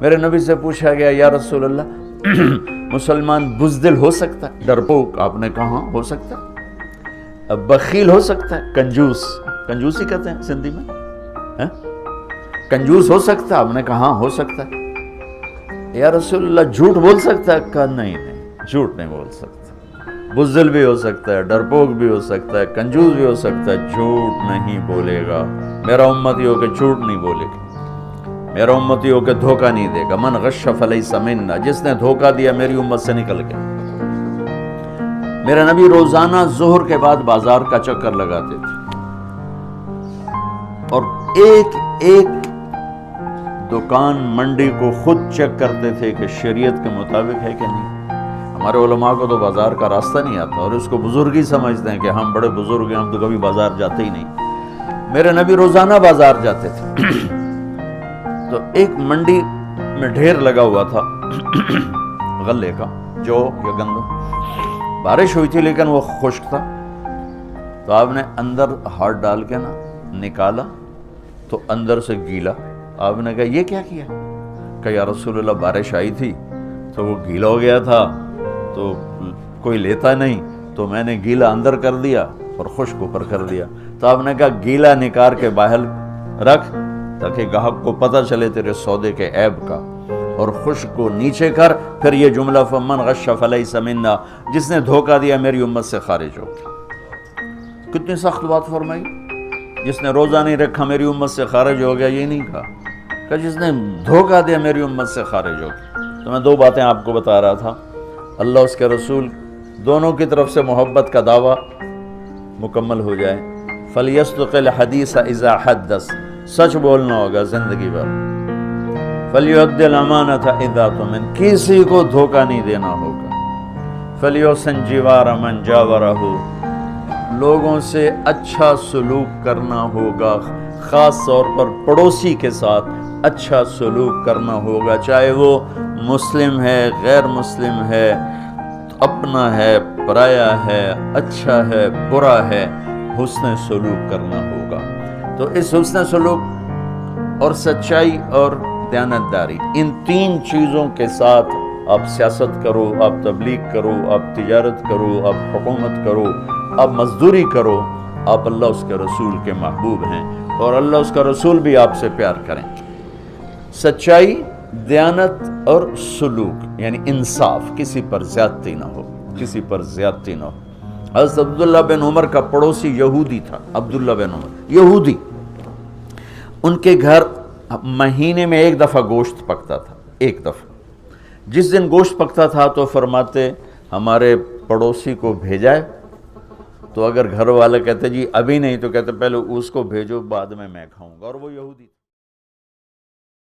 میرے نبی سے پوچھا گیا یا رسول اللہ مسلمان بزدل ہو سکتا ہے؟ ڈرپوک، آپ نے کہا ہو سکتا ہے۔ بخیل ہو سکتا ہے؟ کنجوس، کنجوسی کہتے ہیں سندھی میں، کنجوس ہو سکتا ہے؟ آپ نے کہا ہو سکتا ہے۔ یا رسول اللہ جھوٹ بول سکتا ہے؟ کہا نہیں نہیں، جھوٹ نہیں بول سکتا۔ بزدل بھی ہو سکتا ہے، ڈرپوک بھی ہو سکتا ہے، کنجوس بھی ہو سکتا ہے، جھوٹ نہیں بولے گا۔ میرا امتی ہو کہ جھوٹ نہیں بولے گا، میرا امتی ہو کہ دھوکہ نہیں دے گا۔ من غش فلیس منا، جس نے دھوکہ دیا میری امت سے نکل گیا۔ میرا نبی روزانہ ظہر کے بعد بازار کا چکر لگاتے تھے اور ایک ایک دکان منڈی کو خود چیک کرتے تھے کہ شریعت کے مطابق ہے کہ نہیں۔ ہمارے علماء کو تو بازار کا راستہ نہیں آتا اور اس کو بزرگی سمجھتے ہیں کہ ہم بڑے بزرگ ہیں، ہم تو کبھی بازار جاتے ہی نہیں۔ میرے نبی روزانہ بازار جاتے تھے تو ایک منڈی میں ڈھیر لگا ہوا تھا غلے کا، جو یا گندم، بارش ہوئی تھی لیکن وہ خشک تھا، تو آپ نے اندر ہاتھ ڈال کے نا نکالا تو اندر سے گیلا۔ آپ نے کہا یہ کیا کیا؟ کہ یا رسول اللہ بارش آئی تھی تو وہ گیلا ہو گیا تھا تو کوئی لیتا نہیں، تو میں نے گیلا اندر کر دیا اور خشک اوپر کر دیا۔ تو آپ نے کہا گیلا نکار کے باہر رکھ تاکہ گاہک کو پتہ چلے تیرے سودے کے عیب کا، اور خشک کو نیچے کر۔ پھر یہ جملہ فمن غش فلیس منا، جس نے دھوکہ دیا میری امت سے خارج ہو۔ کتنی سخت بات فرمائی۔ جس نے روزہ نہیں رکھا میری امت سے خارج ہو گیا، یہ نہیں کہا کہ جس نے دھوکہ دیا میری امت سے خارج ہو گیا۔ تو میں دو باتیں آپ کو بتا رہا تھا، اللہ اس کے رسول دونوں کی طرف سے محبت کا دعویٰ مکمل ہو جائے۔ فَلْيَصْدُقِ الْحَدِيثَ إِذَا حَدَّثَ، سچ بولنا ہوگا زندگی بھر۔ فَلْيُؤَدِّ الْأَمَانَةَ إِذَا تُؤْمِنَ، کسی کو دھوکہ نہیں دینا ہوگا۔ فَلْيُحْسِنْ جِوَارَ مَنْ جَاوَرَهُ، لوگوں سے اچھا سلوک کرنا ہوگا، خاص طور پر پڑوسی کے ساتھ اچھا سلوک کرنا ہوگا، چاہے وہ مسلم ہے، غیر مسلم ہے، اپنا ہے، پرایا ہے، اچھا ہے، برا ہے، حسن سلوک کرنا ہوگا۔ تو اس حسن سلوک اور سچائی اور دیانتداری، ان تین چیزوں کے ساتھ آپ سیاست کرو، آپ تبلیغ کرو، آپ تجارت کرو، آپ حکومت کرو، آپ مزدوری کرو، آپ اللہ اس کے رسول کے محبوب ہیں اور اللہ اس کا رسول بھی آپ سے پیار کریں۔ سچائی، دیانت اور سلوک یعنی انصاف، کسی پر زیادتی نہ ہو، کسی پر زیادتی نہ ہو۔ حضرت عبداللہ بن عمر کا پڑوسی یہودی تھا، عبداللہ بن عمر یہودی، ان کے گھر مہینے میں ایک دفعہ گوشت پکتا تھا، ایک دفعہ۔ جس دن گوشت پکتا تھا تو فرماتے ہمارے پڑوسی کو بھیجائے، تو اگر گھر والے کہتے جی ابھی نہیں، تو کہتے پہلے اس کو بھیجو، بعد میں کھاؤں گا، اور وہ یہودی